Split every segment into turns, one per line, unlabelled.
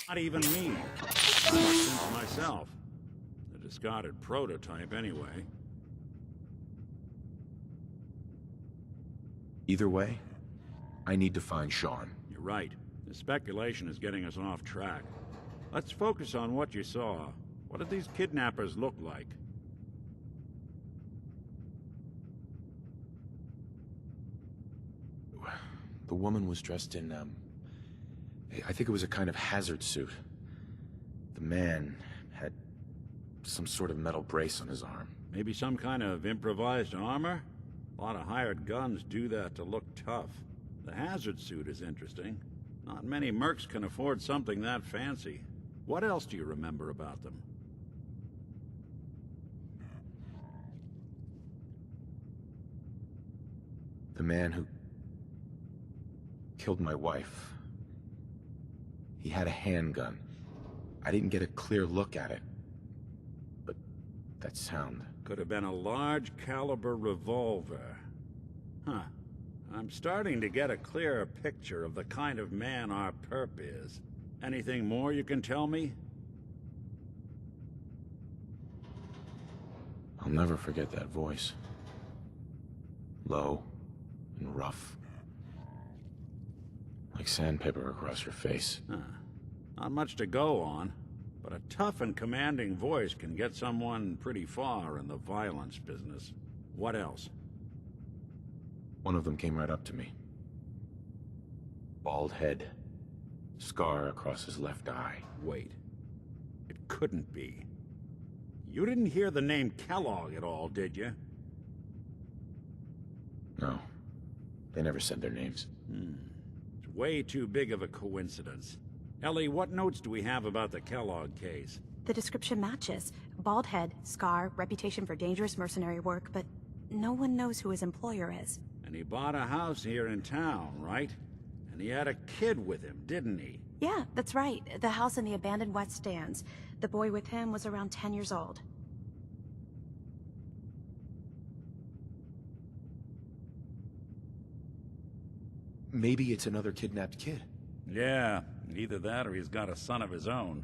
Not even me. I'm a synth myself. A discarded prototype, anyway.
Either way, I need to find Sean.
You're right. The speculation is getting us off track. Let's focus on what you saw. What did these kidnappers look like?
The woman was dressed in, I think it was a kind of hazard suit. The man had some sort of metal brace on his arm.
Maybe some kind of improvised armor? A lot of hired guns do that to look tough. The hazard suit is interesting. Not many mercs can afford something that fancy. What else do you remember about them?
The man who killed my wife. He had a handgun. I didn't get a clear look at it. But that sound...
Could have been a large caliber revolver. Huh. I'm starting to get a clearer picture of the kind of man our perp is. Anything more you can tell me?
I'll never forget that voice. Low and rough. Like sandpaper across your face.
Huh. Not much to go on, but a tough and commanding voice can get someone pretty far in the violence business. What else?
One of them came right up to me. Bald head. Scar across his left eye.
Wait. It couldn't be. You didn't hear the name Kellogg at all, did you?
No. They never said their names.
It's way too big of a coincidence. Ellie, what notes do we have about the Kellogg case?
The description matches. Bald head, scar, reputation for dangerous mercenary work, but no one knows who his employer is.
And he bought a house here in town, right? And he had a kid with him, didn't he?
Yeah, that's right. The house in the abandoned West Stands. The boy with him was around 10 years old.
Maybe it's another kidnapped kid.
Yeah, either that or he's got a son of his own.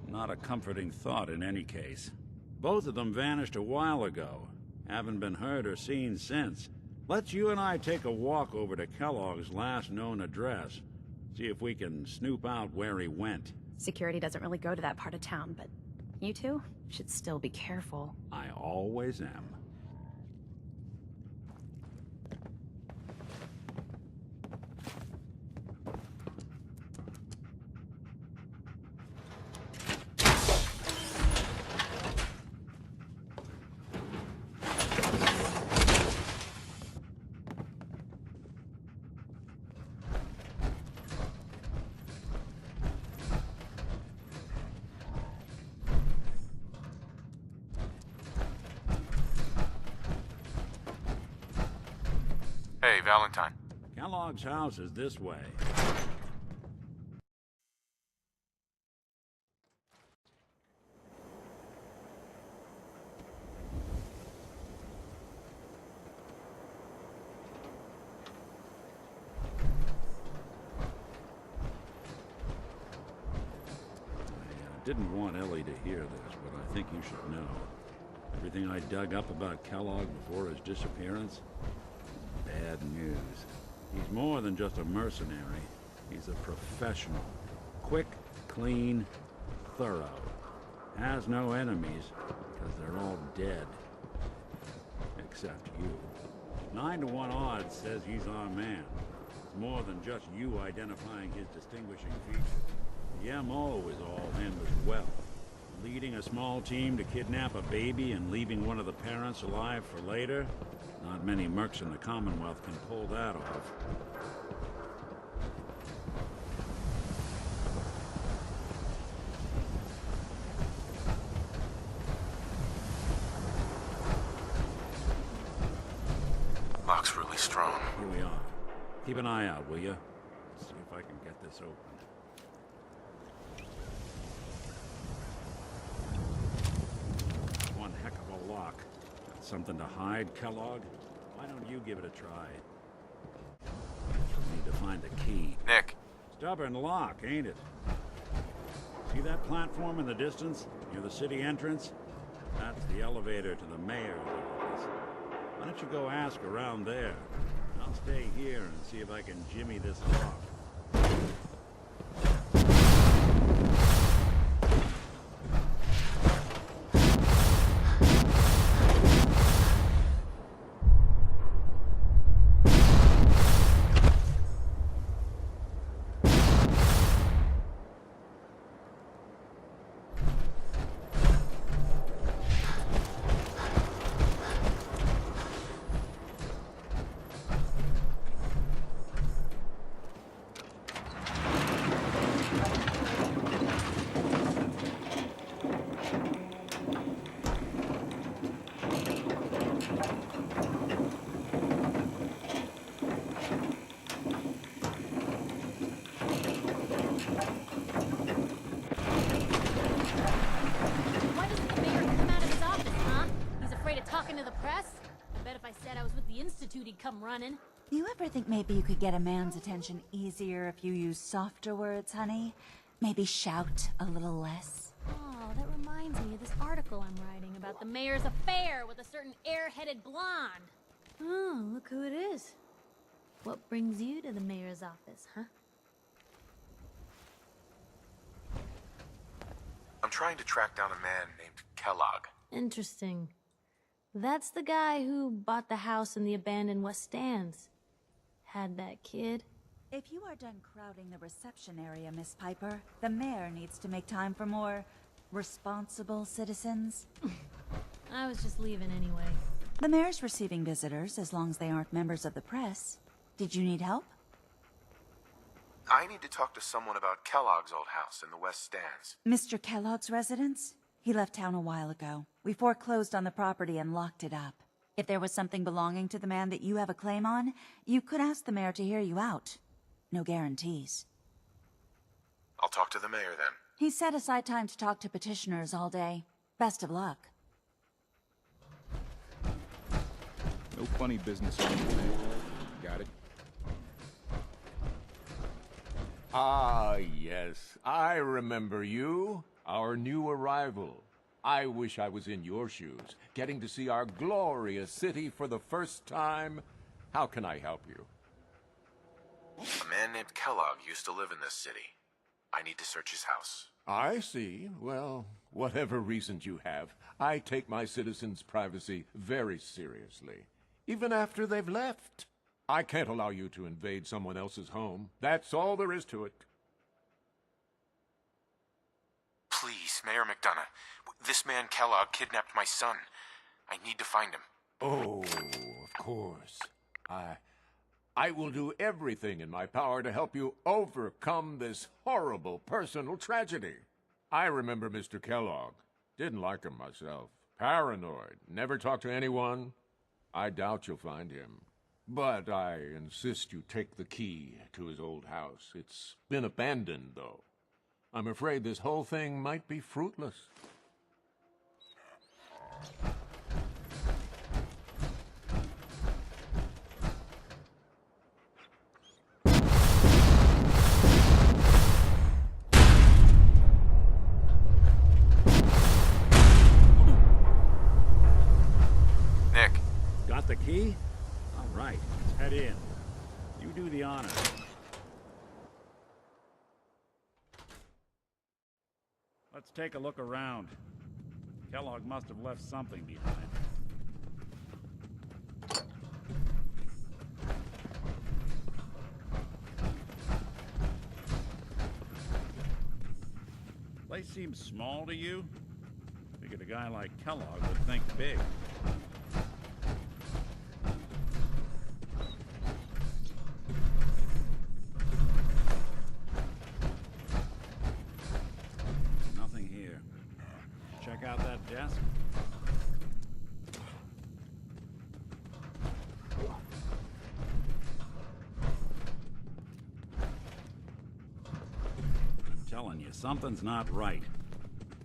Not a comforting thought in any case. Both of them vanished a while ago. Haven't been heard or seen since. Let's you and I take a walk over to Kellogg's last known address. See if we can snoop out where he went.
Security doesn't really go to that part of town, but you two should still be careful.
I always am.
Hey, Valentine.
Kellogg's house is this way. I didn't want Ellie to hear this, but I think you should know. Everything I dug up about Kellogg before his disappearance, bad news. He's more than just a mercenary. He's a professional. Quick, clean, thorough. Has no enemies, because they're all dead. Except you. 9 to 1 odds says he's our man. It's more than just you identifying his distinguishing features. The MO is all him as well. Leading a small team to kidnap a baby and leaving one of the parents alive for later? Not many mercs in the Commonwealth can pull that off.
Lock's really strong.
Here we are. Keep an eye out, will you? See if I can get this open. One heck of a lock. Got something to hide, Kellogg? Why don't you give it a try? Need to find the key.
Nick.
Stubborn lock, ain't it? See that platform in the distance, near the city entrance? That's the elevator to the mayor's office. Why don't you go ask around there? I'll stay here and see if I can jimmy this lock.
Why doesn't the mayor come out of his office, huh? He's afraid of talking to the press? I bet if I said I was with the Institute, he'd come running.
You ever think maybe you could get a man's attention easier if you use softer words, honey? Maybe shout a little less?
Oh, that reminds me of this article I'm writing about the mayor's affair with a certain air-headed blonde. Oh, look who it is. What brings you to the mayor's office, huh?
I'm trying to track down a man named Kellogg.
Interesting. That's the guy who bought the house in the abandoned West Stands. Had that kid.
If you are done crowding the reception area, Miss Piper, the mayor needs to make time for more responsible citizens.
I was just leaving anyway.
The mayor's receiving visitors as long as they aren't members of the press. Did you need help?
I need to talk to someone about Kellogg's old house in the West Stands.
Mr. Kellogg's residence? He left town a while ago. We foreclosed on the property and locked it up. If there was something belonging to the man that you have a claim on, you could ask the mayor to hear you out. No guarantees.
I'll talk to the mayor then.
He set aside time to talk to petitioners all day. Best of luck.
No funny business on you, man. Got it?
Ah, yes. I remember you. Our new arrival. I wish I was in your shoes, getting to see our glorious city for the first time. How can I help you?
A man named Kellogg used to live in this city. I need to search his house.
I see. Well, whatever reasons you have, I take my citizens' privacy very seriously. Even after they've left. I can't allow you to invade someone else's home. That's all there is to it.
Please, Mayor McDonough. This man Kellogg kidnapped my son. I need to find him.
Oh, of course. I will do everything in my power to help you overcome this horrible personal tragedy. I remember Mr. Kellogg. Didn't like him myself. Paranoid. Never talked to anyone. I doubt you'll find him. But I insist you take the key to his old house. It's been abandoned, though. I'm afraid this whole thing might be fruitless.
Nick.
Got the key? All right, let's head in. You do the honors. Let's take a look around. Kellogg must have left something behind. Place seems small to you? Figured a guy like Kellogg would think big. Nothing here. Check out that desk. I'm telling you, something's not right.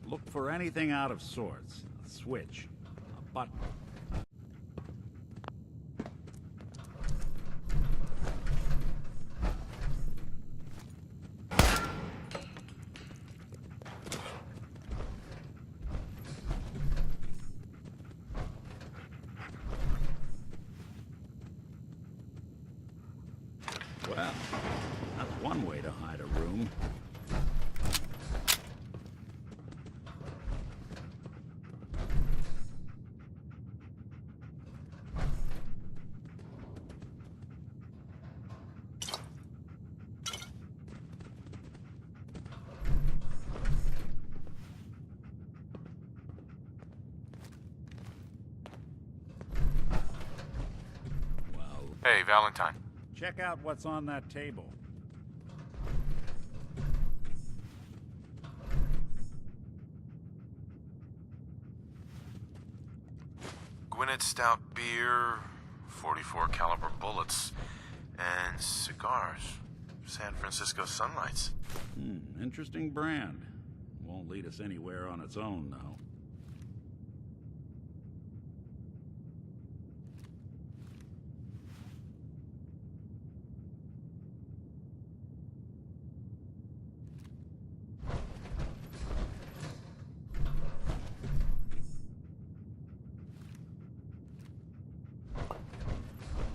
Look for anything out of sorts. A switch, a button. That's one way to hide a room.
Hey, Valentine.
Check out what's on that table.
Gwinnett Stout beer, 44 caliber bullets, and cigars. San Francisco Sunlights.
Interesting brand. Won't lead us anywhere on its own, though.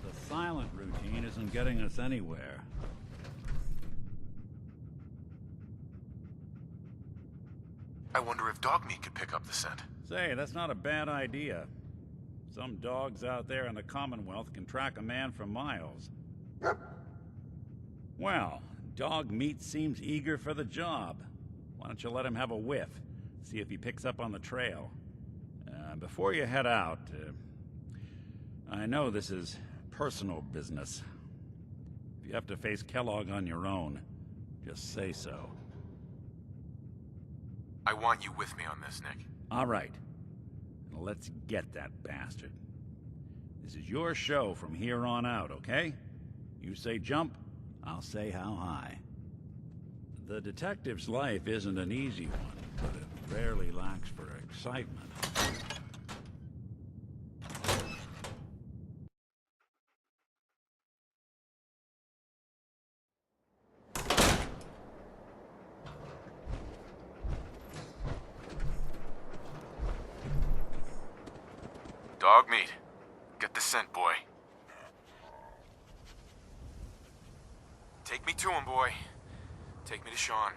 The silent routine isn't getting us anywhere.
I wonder if dog meat could pick up the scent.
Say, that's not a bad idea. Some dogs out there in the Commonwealth can track a man for miles. Well, dog meat seems eager for the job. Why don't you let him have a whiff? See if he picks up on the trail. Before you head out, I know this is personal business. If you have to face Kellogg on your own, just say so.
I want you with me on this, Nick.
All right. Now let's get that bastard. This is your show from here on out, okay? You say jump, I'll say how high. The detective's life isn't an easy one, but it rarely lacks for excitement.
Dog meat. Get the scent, boy. Take me to him, boy. Take me to Sean.